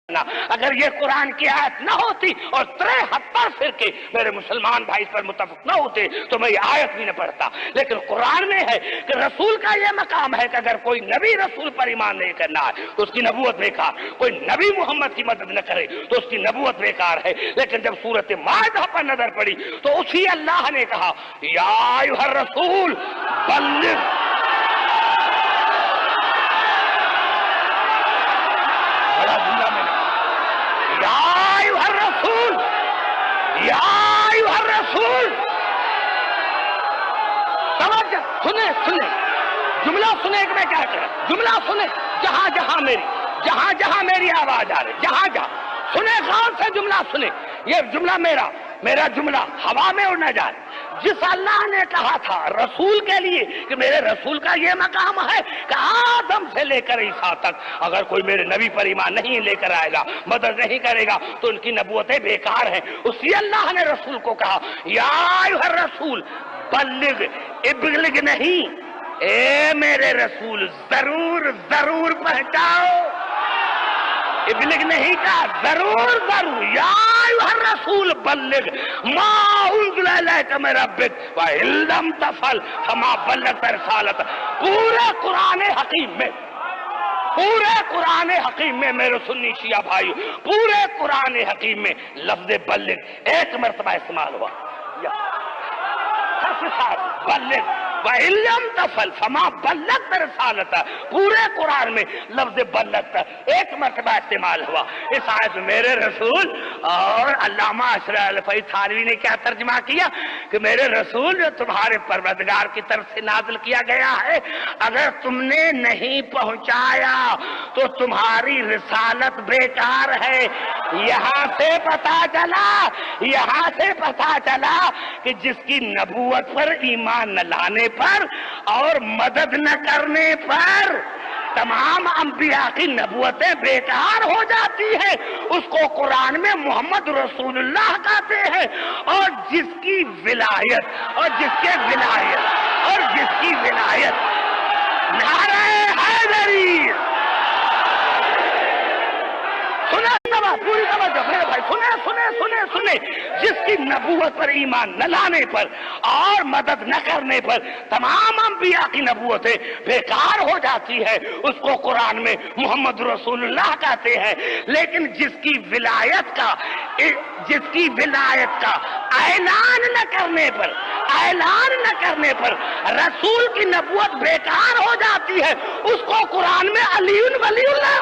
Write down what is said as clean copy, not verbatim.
اگر یہ قرآن کی آیت نہ ہوتی اور 73 فرقے میرے مسلمان بھائی اس پر متفق نہ ہوتے تو میں یہ آیت بھی نہ پڑھتا. لیکن قرآن میں ہے کہ رسول کا یہ مقام ہے کہ اگر کوئی نبی رسول پر ایمان نہیں کرنا ہے تو اس کی نبوت بیکار. کوئی نبی محمد کی مدد نہ کرے تو اس کی نبوت بیکار ہے. لیکن جب سورۃ مائدہ پر نظر پڑی تو اسی اللہ نے کہا یا ایھا الرسول بلغ. بڑا جملہ میں یا ایھا الرسول، یا ایھا الرسول. سمجھ سنیں جملہ سنیں کہ میں کیا کہہ رہا ہوں. جملہ سنیں جہاں جہاں میری آواز آ رہی جہاں سنیں غور سے جملہ سنیں. یہ جملہ میرا جملہ ہوا میں اڑ نہ جائے. جس اللہ نے کہا تھا رسول کے لیے کہ میرے رسول کا یہ مقام ہے کہ آدم سے لے کر عیسیٰ تک اگر کوئی میرے نبی پر ایمان نہیں لے کر آئے گا، مدد نہیں کرے گا تو ان کی نبوتیں بیکار ہیں. اسی اللہ نے رسول کو کہا یا ایھا الرسول بلغ. ابلغ نہیں، اے میرے رسول ضرور پہنچاؤ. ابلغ نہیں کہا، ضرور یا ایھا الرسول بلغ ما انزل الیک من ربک وان لم تفعل فما بلغت رسالتہ. پورے قرآن حکیم میں میرے سنی شیعہ بھائیو، پورے قرآن حکیم میں لفظ بلغ ایک مرتبہ استعمال ہوا. بلغ وَإِن لَّمْ تَفْعَلْ فَمَا بَلَّغْتَ رِسَالَتَهُ. پورے قرآن میں لفظ بلغت ایک مرتبہ استعمال ہوا. اس آیت میں میرے رسول اور علامہ اشرف الفی تھانوی نے کیا ترجمہ کیا کہ میرے رسول جو تمہارے پروردگار کی طرف سے نازل کیا گیا ہے، اگر تم نے نہیں پہنچایا تو تمہاری رسالت بیکار ہے. یہاں سے پتا چلا کہ جس کی نبوت پر ایمان نہ لانے پر اور مدد نہ کرنے پر تمام انبیاء کی نبوتیں بیکار ہو جاتی ہیں. اس کو قرآن میں محمد رسول اللہ کہتے ہیں. اور جس کی ولایت نعرہ حیدری. پوری توجہ میرے بھائی، سنیں. جس کی نبوت پر ایمان نہ لانے پر اور مدد نہ کرنے پر تمام انبیاء کی نبوتیں بیکار ہو جاتی ہے، اس کو قرآن میں محمد رسول اللہ کہتے ہیں. لیکن جس کی ولایت کا اعلان نہ کرنے پر رسول کی نبوت بیکار ہو جاتی ہے، اس کو قرآن میں علی ولی اللہ